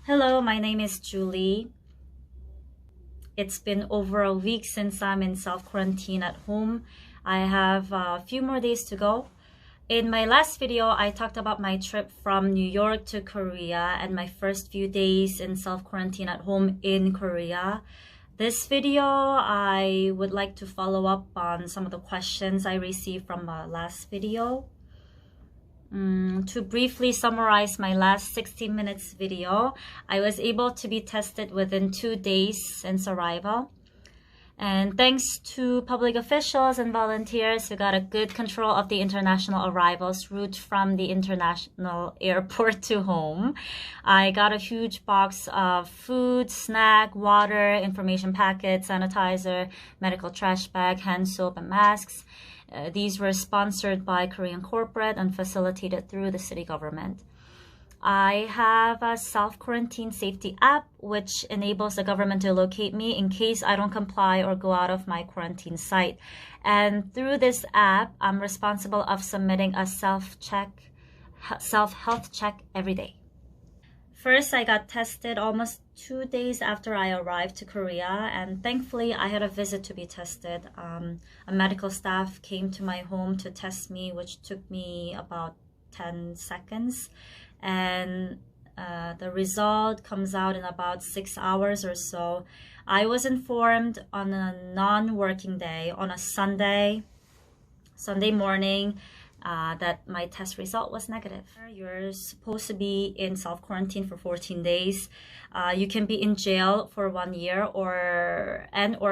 Hello, my name is Julie. It's been over a week since I'm in self-quarantine at home. I have a few more days to go. In my last video, I talked about my trip from New York to Korea and my first few days in self-quarantine at home in Korea. This video, I would like to follow up on some of the questions I received from my last video. To briefly summarize my last 60 minutes video, I was able to be tested within 2 days since arrival. And thanks to public officials and volunteers who got a good control of the international arrivals route from the international airport to home, I got a huge box of food, snack, water, information packet, sanitizer, medical trash bag, hand soap, and masks. These were sponsored by Korean corporate and facilitated through the city government. I have a self-quarantine safety app which enables the government to locate me in case I don't comply or go out of my quarantine site. And through this app, I'm responsible of submitting a self-health check every day. First, I got tested almost 2 days after I arrived to Korea, and thankfully I had a visit to be tested. A medical staff came to my home to test me, which took me about 10 seconds. And the result comes out in about 6 hours or so. I was informed on a non-working day, on a Sunday morning, that my test result was negative. You're supposed to be in self-quarantine for 14 days. You can be in jail for 1 year or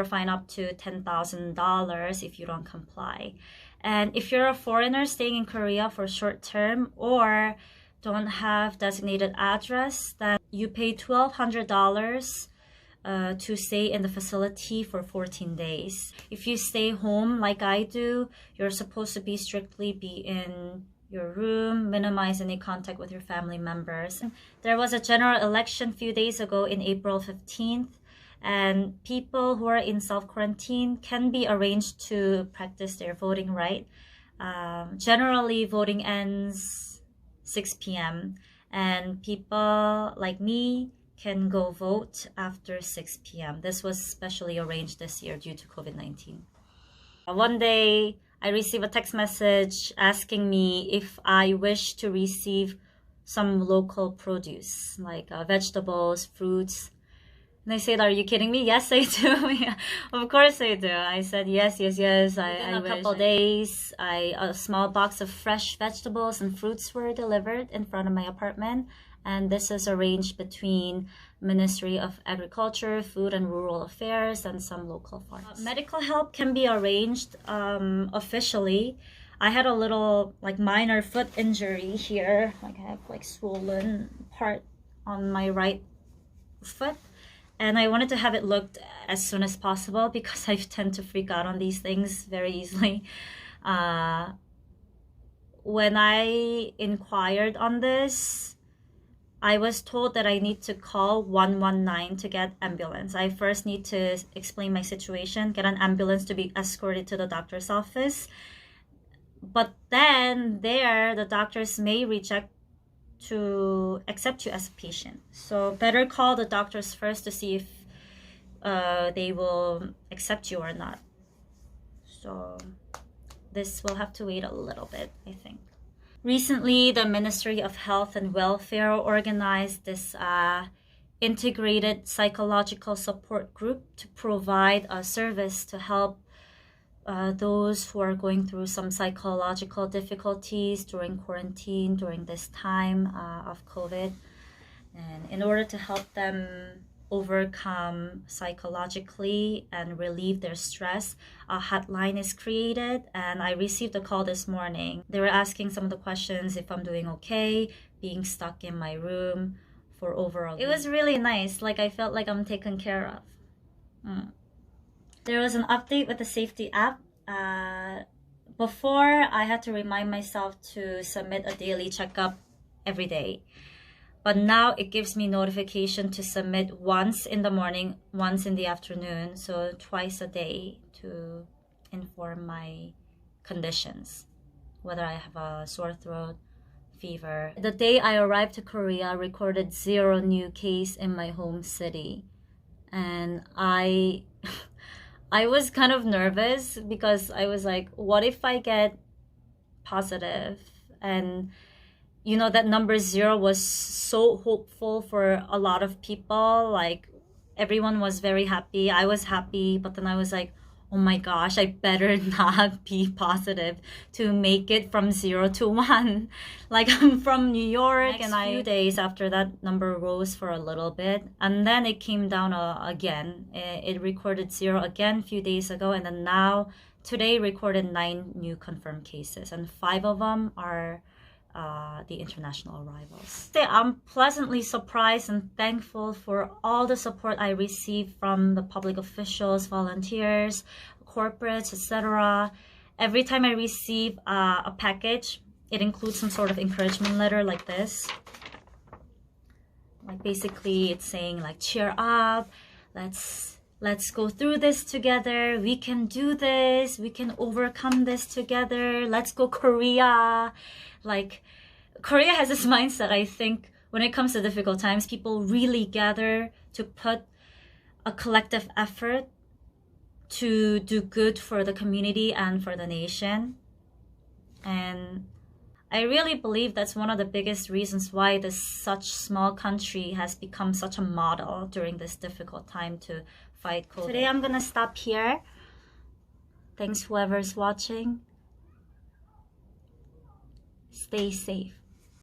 fine up to $10,000 if you don't comply. And if you're a foreigner staying in Korea for short term or don't have designated address, then you pay $1,200 to stay in the facility for 14 days. If you stay home like I do, you're supposed to be strictly in your room, minimize any contact with your family members. There was a general election a few days ago in April 15th, and people who are in self-quarantine can be arranged to practice their voting right. Generally, voting ends 6 p.m. and people like me can go vote after 6 p.m. This was specially arranged this year due to COVID-19. One day, I received a text message asking me if I wish to receive some local produce, like vegetables, fruits. And I said, "Are you kidding me?" "Yes, I do." Yeah, of course I do. I said, yes. Within a couple days, a small box of fresh vegetables and fruits were delivered in front of my apartment. And this is arranged between Ministry of Agriculture, Food and Rural Affairs, and some local farms. Medical help can be arranged officially. I had a little minor foot injury here. I have swollen part on my right foot. And I wanted to have it looked as soon as possible because I tend to freak out on these things very easily. When I inquired on this, I was told that I need to call 119 to get ambulance. I first need to explain my situation, get an ambulance to be escorted to the doctor's office. But then the doctors may reject to accept you as a patient. So better call the doctors first to see if they will accept you or not. So this will have to wait a little bit, I think. Recently, the Ministry of Health and Welfare organized this integrated psychological support group to provide a service to help those who are going through some psychological difficulties during quarantine, during this time of COVID. And in order to help them overcome psychologically and relieve their stress, a hotline is created, and I received a call this morning. They were asking some of the questions: if I'm doing okay, being stuck in my room for over a week. It was really nice. I felt like I'm taken care of. There was an update with the safety app. Before, I had to remind myself to submit a daily checkup every day. But now it gives me notification to submit once in the morning, once in the afternoon, so twice a day to inform my conditions, whether I have a sore throat, fever. The day I arrived to Korea, recorded 0 new case in my home city. And I was kind of nervous because I was like, what if I get positive? And you know, that number 0 was so hopeful for a lot of people. Like, everyone was very happy. I was happy, but then I was like, oh my gosh, I better not be positive to make it from 0 to 1. Like, I'm from New York, and a few days after that number rose for a little bit, and then it came down again. It recorded 0 again a few days ago, and then now today recorded 9 new confirmed cases, and 5 of them are the international arrivals. I'm pleasantly surprised and thankful for all the support I received from the public officials, volunteers, corporates, etc. Every time I receive a package, it includes some sort of encouragement letter like this. Like, basically it's saying like, cheer up, let's go through this together, we can do this, we can overcome this together, let's go Korea. Like, Korea has this mindset, I think, when it comes to difficult times, people really gather to put a collective effort to do good for the community and for the nation. And I really believe that's one of the biggest reasons why this such small country has become such a model during this difficult time to fight COVID. Today I'm gonna stop here. Thanks whoever's watching. Stay safe.